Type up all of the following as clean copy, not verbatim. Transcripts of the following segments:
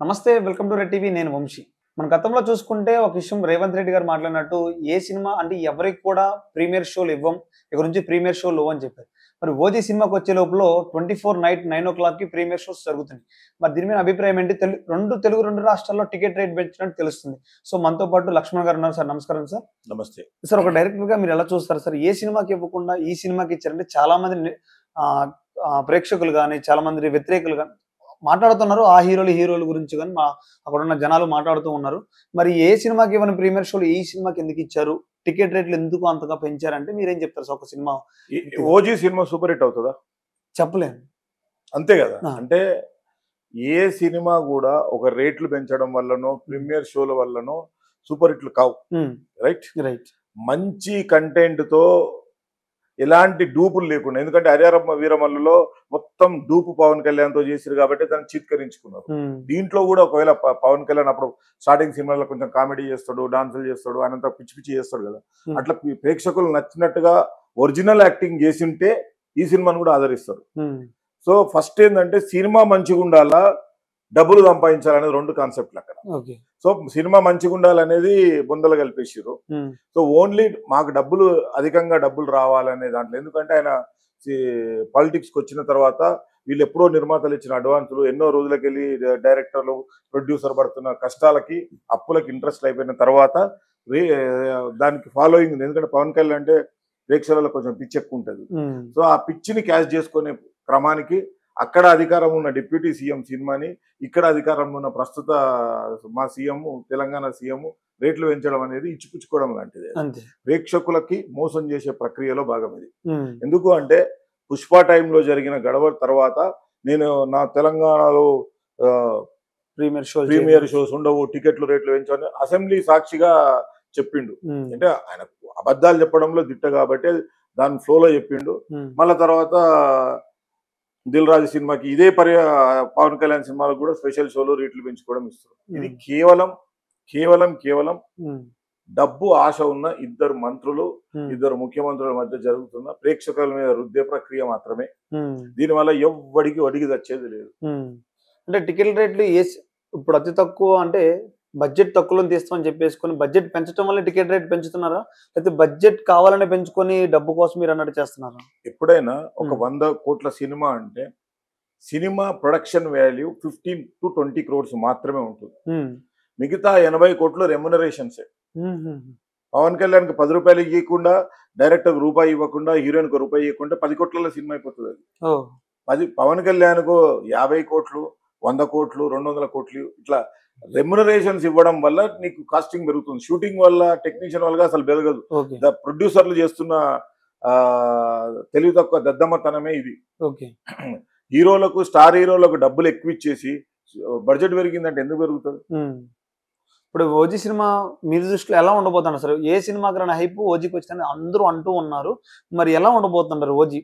నమస్తే. Welcome to red TV. నేను వంశీ. మన గతంలో చూసుకుంటే ఒక విషయం రేవంత్ రెడ్డి గారు మాట్లాడినట్టు ఏ సినిమా అంటే ఎవరికి కూడా ప్రీమియర్ షోలు ఇవ్వం. ఇక నుంచి ప్రీమియర్ షోలు అని చెప్పారు. మరి 'ఓజీ' సినిమాకి వచ్చే లోపల 24 నైట్ 9:00కి ప్రీమియర్ షోస్ జరుగుతున్నాయి. మరి దీని మీద అభిప్రాయం ఏంటి? రెండు రాష్ట్రాల్లో టికెట్ రేట్ పెంచినట్టు తెలుస్తుంది. సో మనతో పాటు లక్ష్మణ్ గారు ఉన్నారు సార్. నమస్కారం సార్. నమస్తే సార్, ఒక డైరెక్టర్‌గా మీరు ఎలా చూస్తారు సార్? ఏ సినిమాకి ఇవ్వకుండా ఈ సినిమాకి ఇచ్చారంటే చాలా మంది ఆహ్, ఆహ్, ప్రేక్షకులు గాని, చాలా మంది వ్యతిరేకులు గాని మాట్లాడుతున్నారు. ఆ హీరోల గురించి గాని అక్కడున్న జనాలు మాట్లాడుతూ ఉన్నారు. మరి ఏ సినిమాకి ఇవ్వని ప్రీమియర్ షోలు ఈ సినిమాకి ఎందుకు ఇచ్చారు? టికెట్ రేట్లు ఎందుకు అంతగా పెంచారంటే మీరేం చెప్తారు సార్? ఒక cinema OG cinema super hit అవుతుందా? చెప్పలేను. అంతే కదా. ఆ. అంటే ఏ సినిమా కూడా ఒక రేట్లు పెంచడం వల్లనో ప్రీమియర్ షోల వల్లనో సూపర్ హిట్లు కావు. రైట్. రైట్. మంచి కంటెంట్ తో ఎలాంటి డూపులు లేకుండా, ఎందుకంటే హరిహర వీరమల్లులో మొత్తం డూపు పవన్ కళ్యాణ్ తో చేసిరు కాబట్టి దాన్ని చిత్కరించుకున్నారు. దీంట్లో కూడా ఒకవేళ పవన్ కళ్యాణ్ అప్పుడు స్టార్టింగ్ సినిమాలో కొంచెం కామెడీ చేస్తాడు, డాన్సులు చేస్తాడు, ఆయనంతా పిచ్చి పిచ్చి చేస్తాడు కదా. అట్లా ప్రేక్షకులు నచ్చినట్టుగా ఒరిజినల్ యాక్టింగ్ చేసి ఉంటే ఈ సినిమాను కూడా ఆదరిస్తారు. సో ఫస్ట్ ఏంటంటే సినిమా మంచిగా ఉండాలా, డబ్బులు సంపాదించాలనేది రెండు కాన్సెప్ట్లు అక్కడ. సో సినిమా మంచిగా ఉండాలనేది బొందలు కలిపేసారు. సో ఓన్లీ మాకు అధికంగా డబ్బులు రావాలనే దాంట్లో, ఎందుకంటే ఆయన పాలిటిక్స్కి వచ్చిన తర్వాత వీళ్ళు ఎప్పుడో నిర్మాతలు ఇచ్చిన అడ్వాన్సులు, ఎన్నో రోజులకి వెళ్ళి డైరెక్టర్లు ప్రొడ్యూసర్ పడుతున్న కష్టాలకి అప్పులకి ఇంట్రెస్ట్ అయిపోయిన తర్వాత దానికి ఫాలోయింగ్ ఉంది. ఎందుకంటే పవన్ కళ్యాణ్ అంటే ప్రేక్షకులలో కొంచెం పిచ్చి ఎక్కువ ఉంటుంది. సో ఆ పిచ్చిని క్యాష్ చేసుకునే క్రమానికి అక్కడ అధికారం ఉన్న డిప్యూటీ సీఎం సినిమాని ఇక్కడ అధికారం ఉన్న ప్రస్తుత మా సీఎం, తెలంగాణ సీఎం రేట్లు పెంచడం అనేది ఇచ్చిపుచ్చుకోవడం లాంటిది. ప్రేక్షకులకి మోసం చేసే ప్రక్రియలో భాగం ఇది. ఎందుకు అంటే పుష్ప టైంలో జరిగిన గడవ తర్వాత నేను నా తెలంగాణలో ప్రీమియర్ షోస్ ఉండవు, టికెట్లు రేట్లు పెంచని అసెంబ్లీ సాక్షిగా చెప్పిండు. అంటే ఆయన అబద్ధాలు చెప్పడంలో దిట్ట కాబట్టి దాని ఫ్లోలో చెప్పిండు. మళ్ళా తర్వాత దిల్ రాజు సినిమాకి ఇదే పవన్ కళ్యాణ్ సినిమాలకు కూడా స్పెషల్ షోలు రేట్లు పెంచుకోవడం ఇస్తారు. ఇది కేవలం డబ్బు ఆశ ఉన్న ఇద్దరు మంత్రులు, ఇద్దరు ముఖ్యమంత్రుల మధ్య జరుగుతున్న ప్రేక్షకుల మీద రుద్దే ప్రక్రియ మాత్రమే. దీనివల్ల ఎవ్వడికి వడికి తెచ్చేది లేదు. అంటే టికెట్ రేట్లు ఇప్పుడు అతి తక్కువ అంటే బడ్జెట్ తక్కువలో తీస్తామని చెప్పేసుకొని బడ్జెట్ పెంచడం వల్ల టికెట్ రేట్ పెంచుతున్నారా, లేకపోతే బడ్జెట్ కావాలని పెంచుకొని డబ్బు కోసం మీరు అన్నట్టు చేస్తున్నారా? ఎప్పుడైనా ఒక 100 కోట్ల సినిమా అంటే cinema production value 15 to 20 crores మాత్రమే ఉంటుంది. మిగతా 80 కోట్లు రెమ్యునరేషన్సే. పవన్ కళ్యాణ్ కి 10 రూపాయలు ఇవ్వకుండా, డైరెక్టర్ రూపాయి ఇవ్వకుండా, హీరోయిన్ కు రూపాయి ఇవ్వకుండా 10 కోట్ల సినిమా అయిపోతుంది. అది పవన్ కళ్యాణ్ కు 50 కోట్లు, 100 కోట్లు, 200 కోట్లు ఇట్లా రెమ్యునరేషన్స్ ఇవ్వడం వల్ల నీకు కాస్టింగ్ పెరుగుతుంది. షూటింగ్ వల్ల, టెక్నీషియన్ వల్ల అసలు పెరగదు. ప్రొడ్యూసర్లు చేస్తున్న తెలివి తక్కువ దద్దమ్మతనమే ఇది. హీరోలకు, స్టార్ హీరోలకు డబ్బులు ఎక్కువ ఇచ్చేసి బడ్జెట్ పెరిగిందంటే ఎందుకు పెరుగుతుంది? ఇప్పుడు 'ఓజీ' సినిమా మీరు దృష్టిలో ఎలా ఉండబోతున్నారు సార్? ఏ సినిమాకి రాని హైప్ 'ఓజీ'కి వచ్చిందని అందరూ అంటూ ఉన్నారు. మరి ఎలా ఉండబోతున్నారు 'ఓజీ'?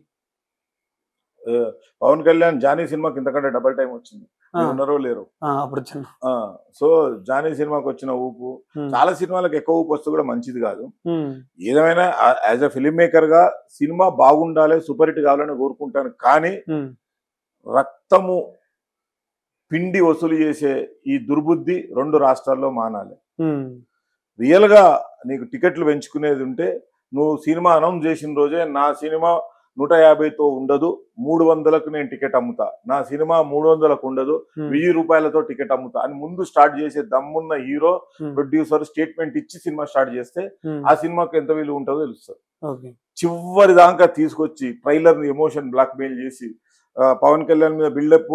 పవన్ కళ్యాణ్ జానీ సినిమాకి ఇంతకంటే డబల్ టైం వచ్చింది. ఉన్నారో లేరు అప్పుడు. సో జానీ సినిమాకి వచ్చిన ఊపు చాలా సినిమాలకు ఎక్కువ ఊపు వస్తే కూడా మంచిది కాదు. ఏదేమైనా యాజ్ అ ఫిల్మ్ మేకర్ గా సినిమా బాగుండాలి, సూపర్ హిట్ కావాలని కోరుకుంటాను. కానీ రక్తము పిండి వసూలు చేసే ఈ దుర్బుద్ధి రెండు రాష్ట్రాల్లో మానాలి. రియల్ గా నీకు టికెట్లు పెంచుకునేది ఉంటే నువ్వు సినిమా అనౌన్స్ చేసిన రోజే నా సినిమా 150తో ఉండదు, 300కు నేను టికెట్ అమ్ముతా, నా సినిమా 300కు ఉండదు, 1000 రూపాయలతో టికెట్ అమ్ముతా అని ముందు స్టార్ట్ చేసే దమ్మున్న హీరో, ప్రొడ్యూసర్ స్టేట్మెంట్ ఇచ్చి సినిమా స్టార్ట్ చేస్తే ఆ సినిమాకి ఎంత విలువ ఉంటుందో తెలుస్తుంది. చివరి దాకా తీసుకొచ్చి ట్రైలర్ ని ఎమోషన్ బ్లాక్ మెయిల్ చేసి పవన్ కళ్యాణ్ మీద బిల్డప్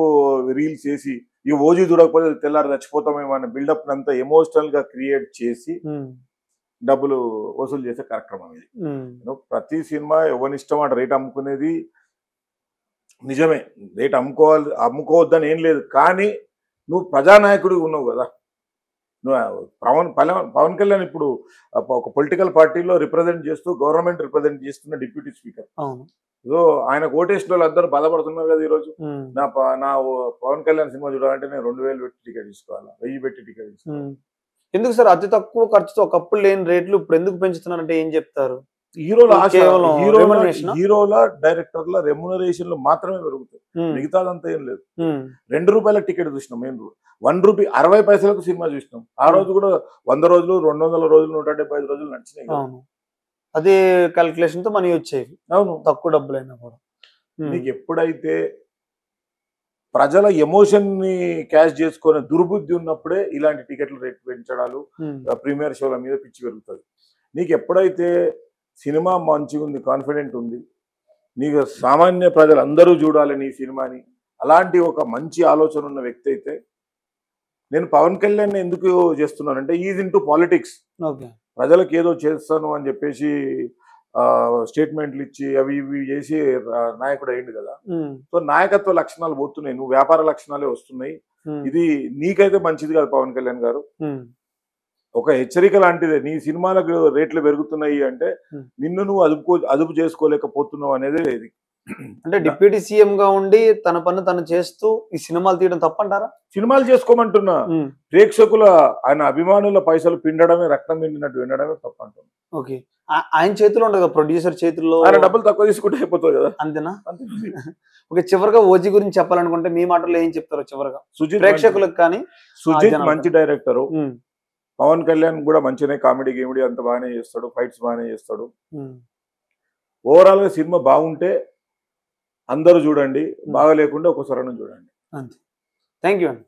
రీల్స్ చేసి ఈ 'ఓజీ' చూడకపోతే తెల్లారి చచ్చిపోతామేమో అనే బిల్డప్ అంతా ఎమోషనల్ గా క్రియేట్ చేసి డబ్బులు వసూలు చేసే కార్యక్రమం ఇది. ప్రతి సినిమా ఎవరిష్టం అంటే రేట్ అమ్ముకునేది నిజమే, రేట్ అమ్ముకోవద్దని ఏం లేదు. కానీ నువ్వు ప్రజానాయకుడిగా ఉన్నావు కదా. పవన్ కళ్యాణ్ ఇప్పుడు ఒక పొలిటికల్ పార్టీలో రిప్రజెంట్ చేస్తూ, గవర్నమెంట్ రిప్రజెంట్ చేస్తున్న డిప్యూటీ స్పీకర్. సో ఆయన ఓటేసిన వాళ్ళు అందరూ బాధపడుతున్నారు కదా ఈరోజు. నా పవన్ కళ్యాణ్ సినిమా చూడాలంటే నేను 2000 పెట్టి టికెట్ తీసుకోవాలా, 1000 పెట్టి టికెట్ తీసుకోవాలి. ఎందుకు సార్ అతి తక్కువ ఖర్చుతో ఒకప్పుడు లేని రేట్లు ఇప్పుడు ఎందుకు పెంచుతున్నారంటే ఏం చెప్తారు? హీరోల ఆశ, కేవలం remuneration ఆ? హీరోల డైరెక్టర్ల రెమ్యునరేషన్లు మాత్రమే పెరుగుతాయి, మిగతాదంతా ఏం లేదు. ఉమ్, ₹2 టికెట్ చూసినాం, మెయిన్ ₹1 60 పైసలకు సినిమా చూసినాం. ఆ రోజు కూడా 100 రోజులు, 200 రోజులు, 175 రోజులు నడిచినాయి కదా. అవును. అదే క్యాలిక్యులేషన్ తో మనీ వచ్చేవి అవును. తక్కువ డబ్బులైనా కూడా. నీకు ఎప్పుడైతే ప్రజల ఎమోషన్ ని క్యాష్ చేసుకునే దుర్బుద్ధి ఉన్నప్పుడే ఇలాంటి టికెట్ల రేట్ పెంచడాలు, ప్రీమియర్ షోల మీద పిచ్చి పెరుగుతుంది. నీకు ఎప్పుడైతే సినిమా మంచిగా ఉంది, కాన్ఫిడెంట్ ఉంది, నీకు సామాన్య ప్రజలు అందరూ చూడాలి నీ సినిమాని, అలాంటి ఒక మంచి ఆలోచన ఉన్న వ్యక్తి అయితే, నేను పవన్ కళ్యాణ్ ఎందుకు చేస్తున్నానంటే is in to politics. Okay. ప్రజలకు ఏదో చేస్తాను అని చెప్పేసి స్టేట్మెంట్లు ఇచ్చి అవి ఇవి చేసి నాయకుడు అయ్యిండు కదా. సో నాయకత్వ లక్షణాలు పోతున్నాయి, నువ్వు వ్యాపార లక్షణాలే వస్తున్నాయి. ఇది నీకైతే మంచిది కాదు పవన్ కళ్యాణ్ గారు. ఒక హెచ్చరిక లాంటిదే. నీ సినిమాలకు రేట్లు పెరుగుతున్నాయి అంటే నిన్ను నువ్వు అదుపు చేసుకోలేకపోతున్నావు అనేది ఇది. అంటే డిప్యూటీ సీఎం గా ఉండి తన పన్ను తను చేస్తూ ఈ సినిమాలు తీయడం తప్పంటారా? సినిమాలు చేసుకోమంటున్నా, ప్రేక్షకుల ఆయన అభిమానుల పైసలు పిండడమే, రక్తం పిండినట్టు వినడమే తప్పంటున్నా. ఓకే. ఆయన చేతిలో ఉండదు కదా, ప్రొడ్యూసర్ చేతిలో. ఆయన డబ్బులు తక్కువ తీసుకుంటే అయిపోతుంది కదా. అంతేనా? ఓకే. చివరిగా ఓజీ గురించి చెప్పాలనుకుంటే మీ మాటల్లో ఏం చెప్తారో చివరిగా సుజిత్ ప్రేక్షకులకు కానీ? సుజిత్ మంచి డైరెక్టరు, పవన్ కళ్యాణ్ కూడా మంచిగానే కామెడీ గేమిడీ అంత బాగానే చేస్తాడు, ఫైట్స్ బాగానే చేస్తాడు. ఓవరాల్ గా సినిమా బాగుంటే అందరూ చూడండి, బాగా లేకుండా ఒకసారి చూడండి. అంతే. థ్యాంక్ యూ అండి.